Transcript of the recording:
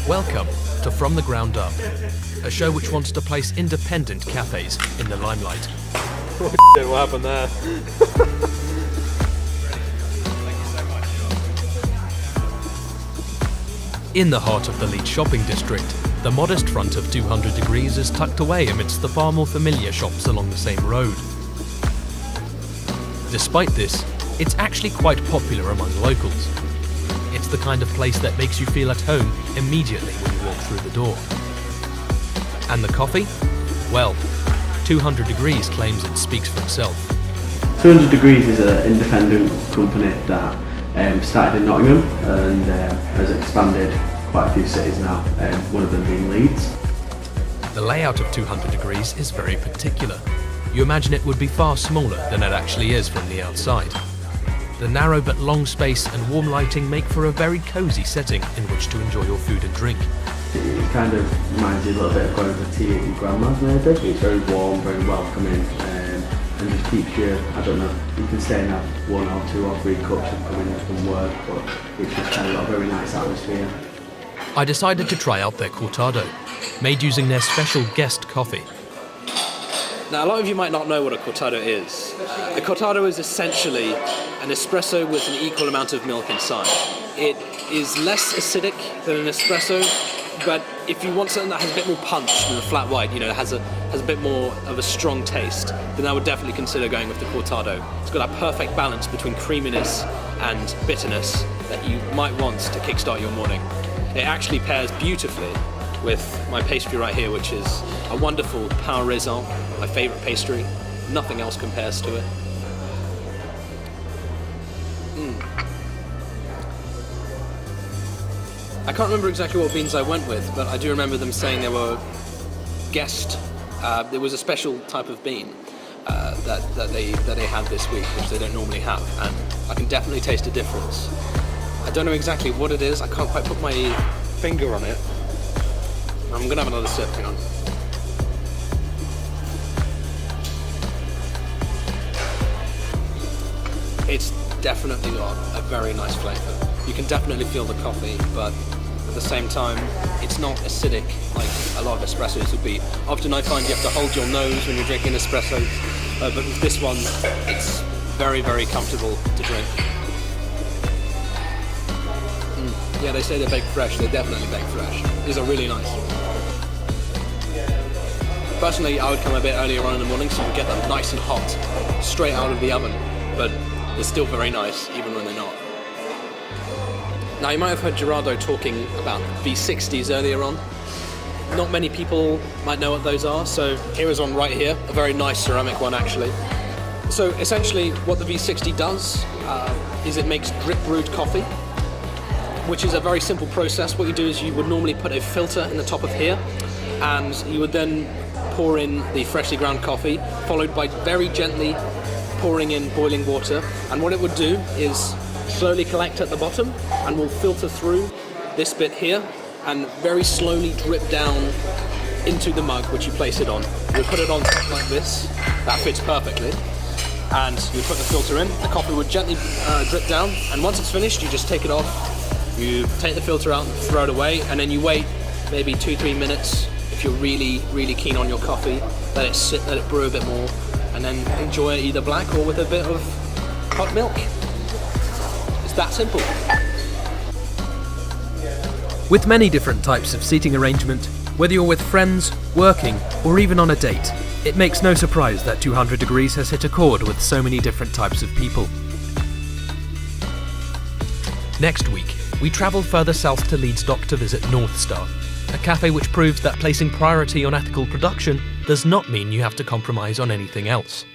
Welcome to From the Ground Up, a show which wants to place independent cafes in the limelight. What happened there? In the heart of the Leeds shopping district, the modest front of 200 Degrees is tucked away amidst the far more familiar shops along the same road. Despite this, it's actually quite popular among locals. It's the kind of place that makes you feel at home immediately when you walk through the door. And the coffee? Well, 200 Degrees claims it speaks for itself. 200 Degrees is an independent company that started in Nottingham and has expanded quite a few cities now, one of them being Leeds. The layout of 200 Degrees is very particular. You imagine it would be far smaller than it actually is from the outside. The narrow but long space and warm lighting make for a very cosy setting in which to enjoy your food and drink. It kind of reminds you a little bit of going for tea at your grandma's maybe. It's very warm, very welcoming, and just keeps you, I don't know, you can stay and have 1 or 2 or 3 cups and come in from work, but it's just kind of got a very nice atmosphere. I decided to try out their cortado, made using their special guest coffee. Now, a lot of you might not know what a cortado is. A cortado is essentially an espresso with an equal amount of milk inside. It is less acidic than an espresso, but if you want something that has a bit more punch than a flat white, has a bit more of a strong taste, then I would definitely consider going with the cortado. It's got that perfect balance between creaminess and bitterness that you might want to kickstart your morning. It actually pairs beautifully with my pastry right here, which is a wonderful pain raisin, my favourite pastry. Nothing else compares to it. I can't remember exactly what beans I went with, but I do remember them saying they were guest. There was a special type of bean that they had this week, which they don't normally have, and I can definitely taste a difference. I don't know exactly what it is. I can't quite put my finger on it. I'm gonna have another sip. Hang on. It's definitely got a very nice flavour. You can definitely feel the coffee, but at the same time, it's not acidic like a lot of espressos would be. Often I find you have to hold your nose when you're drinking espresso, but with this one, it's very, very comfortable to drink. Yeah, they say they're baked fresh. They're definitely baked fresh. These are really nice. Personally, I would come a bit earlier on in the morning so you can get them nice and hot, straight out of the oven, but they're still very nice, even when they're not. Now, you might have heard Gerardo talking about V60s earlier on. Not many people might know what those are, so here is one right here, a very nice ceramic one actually. So essentially what the V60 does is it makes drip brewed coffee, which is a very simple process. What you do is you would normally put a filter in the top of here, and you would then pour in the freshly ground coffee, followed by very gently pouring in boiling water. And what it would do is slowly collect at the bottom and will filter through this bit here and very slowly drip down into the mug which you place it on. You put it on top like this, that fits perfectly, and you put the filter in, the coffee would gently drip down, and once it's finished you just take it off, you take the filter out and throw it away, and then you wait maybe 2-3 minutes if you're really, really keen on your coffee, let it sit, let it brew a bit more, and then enjoy it either black or with a bit of hot milk. It's that simple. With many different types of seating arrangement, whether you're with friends, working, or even on a date, it makes no surprise that 200 Degrees has hit a chord with so many different types of people. Next week, we travel further south to Leeds Dock to visit North Star, a cafe which proves that placing priority on ethical production does not mean you have to compromise on anything else.